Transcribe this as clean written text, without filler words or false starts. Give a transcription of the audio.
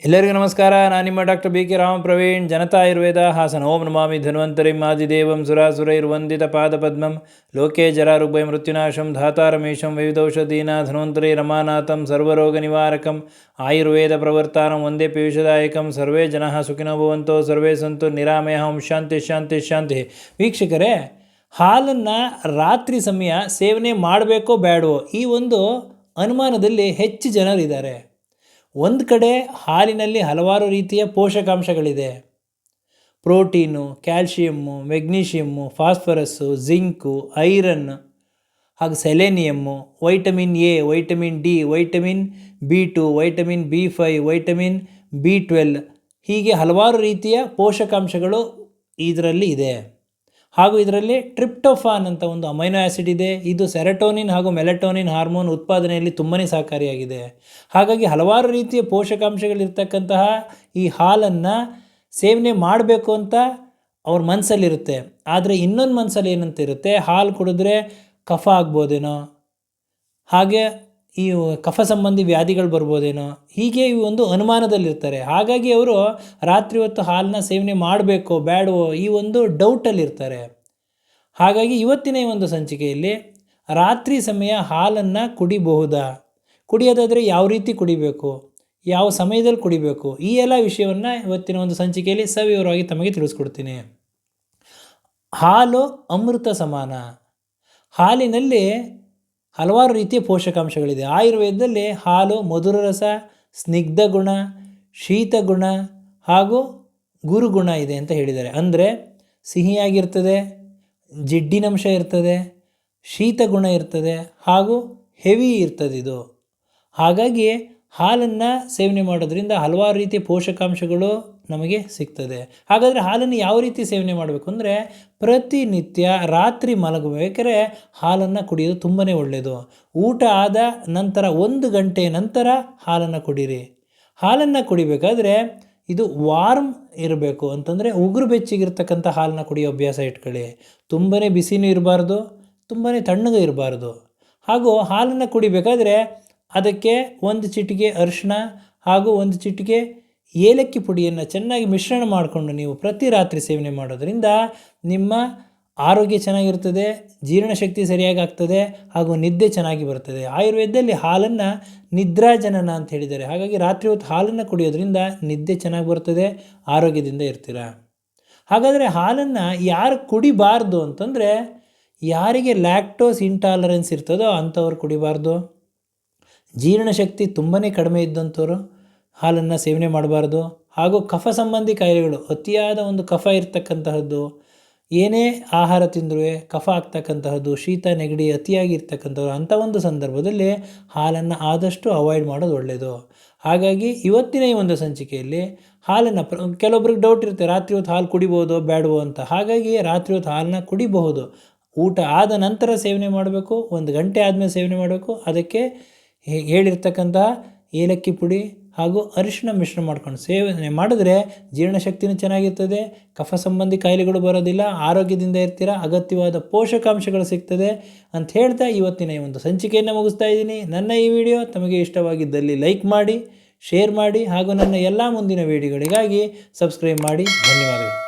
ಎಲ್ಲರಿಗೂ ನಮಸ್ಕಾರ. ನಾನು ನಿಮ್ಮ doctor B K Ramapraveen, Janata Ayurveda, Hassan. ಓಂ ನಮಾಮಿ ಧನ್ವಂತರಿಂ ಆದಿದೇವಂ ಸುರಾಸುರೈರ್ವಂದಿತ ಪಾದಪದ್ಮಂ ಲೋಕೆ ಜರಾರುಗ್ಭಯ ಮೃತ್ಯುನಾಶಂ ಧಾತಾರಮೇಶಂ ವಿವಿಧೌಷಧೀನ ಧನ್ವಂತರಿ ರಮಾನಾಥಂ ಸರ್ವರೋಗ ನಿವಾರಕಂ ಆಯುರ್ವೇದ ಪ್ರವರ್ತಾನಂ ವಂದೇ ಪೀಯೂಷದಾಯಕಂ. ಸರ್ವೇ ಜನಃ ಸುಖಿನೋ ಭವಂತೋ ಸರ್ವೇ ಸಂತು ನಿರಾಮಯಃ. ಓಂ ಶಾಂತಿ ಶಾಂತಿ ಶಾಂತಿ. ವೀಕ್ಷಕರೇ, ಹಾಲನ್ನು ರಾತ್ರಿ ಸಮಯ ಸೇವನೆ ಮಾಡಬೇಕೋ ಬೇಡವೋ ಈ ಒಂದು ಅನುಮಾನದಲ್ಲಿ ಹೆಚ್ಚು ಜನರಿದ್ದಾರೆ. ಒಂದು ಕಡೆ ಹಾಲಿನಲ್ಲಿ ಹಲವಾರು ರೀತಿಯ ಪೋಷಕಾಂಶಗಳಿದೆ. Protein, calcium, magnesium, phosphorus, zinc, iron, ಹಾಗೂ selenium, vitamin A, vitamin D, vitamin B2, vitamin B5, vitamin B12 ಹೀಗೆ ಹಲವಾರು ರೀತಿಯ ಪೋಷಕಾಂಶಗಳು ಇದರಲ್ಲಿ ಇದೆ. ಹಾಗೂ ಇದರಲ್ಲಿ ಟ್ರಿಪ್ಟೋಫಾನ್ ಅಂತ ಒಂದು ಅಮೈನೋ ಆ್ಯಸಿಡ್ ಇದೆ. ಇದು ಸೆರೆಟೋನಿನ್ ಹಾಗೂ ಮೆಲಟೋನಿನ್ ಹಾರ್ಮೋನ್ ಉತ್ಪಾದನೆಯಲ್ಲಿ ತುಂಬಾ ಸಹಕಾರಿಯಾಗಿದೆ. ಹಾಗಾಗಿ ಹಲವಾರು ರೀತಿಯ ಪೋಷಕಾಂಶಗಳಿರ್ತಕ್ಕಂತಹ ಈ ಹಾಲನ್ನು ಸೇವನೆ ಮಾಡಬೇಕು ಅಂತ ಅವ್ರ ಮನಸ್ಸಲ್ಲಿರುತ್ತೆ. ಆದರೆ ಇನ್ನೊಂದು ಮನಸ್ಸಲ್ಲಿ ಏನಂತ ಇರುತ್ತೆ, ಹಾಲು ಕುಡಿದ್ರೆ ಕಫ ಆಗ್ಬೋದೇನೋ, ಹಾಗೆ ಈ ಕಫ ಸಂಬಂಧಿ ವ್ಯಾಧಿಗಳು ಬರ್ಬೋದೇನೋ, ಹೀಗೆ ಇವು ಒಂದು ಅನುಮಾನದಲ್ಲಿರ್ತಾರೆ. ಹಾಗಾಗಿ ಅವರು ರಾತ್ರಿ ಹೊತ್ತು ಹಾಲನ್ನ ಸೇವನೆ ಮಾಡಬೇಕೋ ಬೇಡವೋ ಈ ಒಂದು ಡೌಟಲ್ಲಿರ್ತಾರೆ. ಹಾಗಾಗಿ ಇವತ್ತಿನ ಈ ಒಂದು ಸಂಚಿಕೆಯಲ್ಲಿ ರಾತ್ರಿ ಸಮಯ ಹಾಲನ್ನು ಕುಡಿಬಹುದಾ, ಕುಡಿಯೋದಾದರೆ ಯಾವ ರೀತಿ ಕುಡಿಬೇಕು, ಯಾವ ಸಮಯದಲ್ಲಿ ಕುಡಿಬೇಕು, ಈ ಎಲ್ಲ ವಿಷಯವನ್ನು ಇವತ್ತಿನ ಒಂದು ಸಂಚಿಕೆಯಲ್ಲಿ ಸವಿವರವಾಗಿ ತಮಗೆ ತಿಳಿಸ್ಕೊಡ್ತೀನಿ. ಹಾಲು ಅಮೃತ ಸಮಾನ. ಹಾಲಿನಲ್ಲಿ ಹಲವಾರು ರೀತಿಯ ಪೋಷಕಾಂಶಗಳಿದೆ. ಆಯುರ್ವೇದದಲ್ಲಿ ಹಾಲು ಮಧುರ ರಸ, ಸ್ನಿಗ್ಧ ಗುಣ, ಶೀತ ಗುಣ ಹಾಗೂ ಗುರುಗುಣ ಇದೆ ಅಂತ ಹೇಳಿದ್ದಾರೆ. ಅಂದರೆ ಸಿಹಿಯಾಗಿರ್ತದೆ, ಜಿಡ್ಡಿನಂಶ ಇರ್ತದೆ, ಶೀತ ಗುಣ ಇರ್ತದೆ ಹಾಗೂ ಹೆವಿ ಇರ್ತದೆ ಇದು. ಹಾಗಾಗಿ ಹಾಲನ್ನು ಸೇವನೆ ಮಾಡೋದ್ರಿಂದ ಹಲವಾರು ರೀತಿಯ ಪೋಷಕಾಂಶಗಳು ನಮಗೆ ಸಿಗ್ತದೆ. ಹಾಗಾದರೆ ಹಾಲನ್ನು ಯಾವ ರೀತಿ ಸೇವನೆ ಮಾಡಬೇಕು ಅಂದರೆ, ಪ್ರತಿನಿತ್ಯ ರಾತ್ರಿ ಮಲಗಬೇಕಾದ್ರೆ ಹಾಲನ್ನು ಕುಡಿಯೋದು ತುಂಬಾ ಒಳ್ಳೆಯದು. ಊಟ ಆದ ನಂತರ 1 ಗಂಟೆ ನಂತರ ಹಾಲನ್ನು ಕುಡೀರಿ. ಹಾಲನ್ನು ಕುಡಿಬೇಕಾದ್ರೆ ಇದು ವಾರ್ಮ್ ಇರಬೇಕು, ಅಂತಂದರೆ ಉಗುರು ಬೆಚ್ಚಗಿರ್ತಕ್ಕಂಥ ಹಾಲನ್ನು ಕುಡಿಯೋ ಅಭ್ಯಾಸ ಇಟ್ಕೊಳ್ಳಿ. ತುಂಬಾ ಬಿಸಿನೂ ಇರಬಾರ್ದು, ತುಂಬಾ ತಣ್ಣಗೂ ಇರಬಾರ್ದು. ಹಾಗೂ ಹಾಲನ್ನು ಕುಡಿಬೇಕಾದ್ರೆ ಅದಕ್ಕೆ 1 ಚಿಟಿಕೆ ಅರಿಶಿನ ಹಾಗೂ 1 ಚಿಟಿಕೆ ಏಲಕ್ಕಿ ಪುಡಿಯನ್ನು ಚೆನ್ನಾಗಿ ಮಿಶ್ರಣ ಮಾಡಿಕೊಂಡು ನೀವು ಪ್ರತಿ ರಾತ್ರಿ ಸೇವನೆ ಮಾಡೋದ್ರಿಂದ ನಿಮ್ಮ ಆರೋಗ್ಯ ಚೆನ್ನಾಗಿರ್ತದೆ, ಜೀರ್ಣಶಕ್ತಿ ಸರಿಯಾಗಿ ಆಗ್ತದೆ ಹಾಗೂ ನಿದ್ದೆ ಚೆನ್ನಾಗಿ ಬರ್ತದೆ. ಆಯುರ್ವೇದದಲ್ಲಿ ಹಾಲನ್ನು ನಿದ್ರಾಜನನ ಅಂತ ಹೇಳಿದ್ದಾರೆ. ಹಾಗಾಗಿ ರಾತ್ರಿ ಹೊತ್ತು ಹಾಲನ್ನು ಕುಡಿಯೋದ್ರಿಂದ ನಿದ್ದೆ ಚೆನ್ನಾಗಿ ಬರ್ತದೆ, ಆರೋಗ್ಯದಿಂದ ಇರ್ತೀರ. ಹಾಗಾದರೆ ಹಾಲನ್ನು ಯಾರು ಕುಡಿಬಾರ್ದು ಅಂತಂದರೆ, ಯಾರಿಗೆ ಲ್ಯಾಕ್ಟೋಸ್ ಇಂಟಾಲರೆನ್ಸ್ ಇರ್ತದೋ ಅಂಥವ್ರು ಕುಡಿಬಾರ್ದು. ಜೀರ್ಣಶಕ್ತಿ ತುಂಬಾ ಕಡಿಮೆ ಇದ್ದಂಥವ್ರು ಹಾಲನ್ನು ಸೇವನೆ ಮಾಡಬಾರ್ದು. ಹಾಗೂ ಕಫ ಸಂಬಂಧಿ ಕಾಯಿಲೆಗಳು, ಅತಿಯಾದ ಒಂದು ಕಫ ಇರ್ತಕ್ಕಂತಹದ್ದು, ಏನೇ ಆಹಾರ ತಿಂದರೂ ಕಫ ಆಗ್ತಕ್ಕಂತಹದ್ದು, ಶೀತ ನೆಗಡಿ ಅತಿಯಾಗಿ ಇರ್ತಕ್ಕಂಥವ್ರು, ಅಂಥ ಒಂದು ಸಂದರ್ಭದಲ್ಲಿ ಹಾಲನ್ನು ಆದಷ್ಟು ಅವಾಯ್ಡ್ ಮಾಡೋದು ಒಳ್ಳೆಯದು. ಹಾಗಾಗಿ ಇವತ್ತಿನ ಈ ಒಂದು ಸಂಚಿಕೆಯಲ್ಲಿ ಹಾಲನ್ನು ಕೆಲವೊಬ್ರಿಗೆ ಡೌಟ್ ಇರುತ್ತೆ, ರಾತ್ರಿ ಹೊತ್ತು ಹಾಲು ಕುಡಿಬೋದೋ ಬೇಡವೋ ಅಂತ. ಹಾಗಾಗಿ ರಾತ್ರಿ ಹೊತ್ತು ಹಾಲನ್ನ ಕುಡಿಬಹುದು. ಊಟ ಆದ ನಂತರ ಸೇವನೆ ಮಾಡಬೇಕು, 1 ಗಂಟೆ ಆದಮೇಲೆ ಸೇವನೆ ಮಾಡಬೇಕು. ಅದಕ್ಕೆ ಹೇಳಿರ್ತಕ್ಕಂತಹ ಏಲಕ್ಕಿ ಪುಡಿ ಹಾಗೂ ಅರಿಶಿನ ಮಿಶ್ರಣ ಮಾಡ್ಕೊಂಡು ಸೇವನೆ ಮಾಡಿದ್ರೆ ಜೀರ್ಣಶಕ್ತಿನೂ ಚೆನ್ನಾಗಿರ್ತದೆ, ಕಫ ಸಂಬಂಧಿ ಕಾಯಿಲೆಗಳು ಬರೋದಿಲ್ಲ, ಆರೋಗ್ಯದಿಂದ ಇರ್ತೀರ, ಅಗತ್ಯವಾದ ಪೋಷಕಾಂಶಗಳು ಸಿಗ್ತದೆ ಅಂತ ಹೇಳ್ತಾ ಇವತ್ತಿನ ಈ ಒಂದು ಸಂಚಿಕೆಯನ್ನು ಮುಗಿಸ್ತಾ ಇದ್ದೀನಿ. ನನ್ನ ಈ ವಿಡಿಯೋ ತಮಗೆ ಇಷ್ಟವಾಗಿದ್ದಲ್ಲಿ ಲೈಕ್ ಮಾಡಿ, ಶೇರ್ ಮಾಡಿ ಹಾಗೂ ನನ್ನ ಎಲ್ಲ ಮುಂದಿನ ವಿಡಿಯೋಗಳಿಗಾಗಿ ಸಬ್ಸ್ಕ್ರೈಬ್ ಮಾಡಿ. ಧನ್ಯವಾದಗಳು.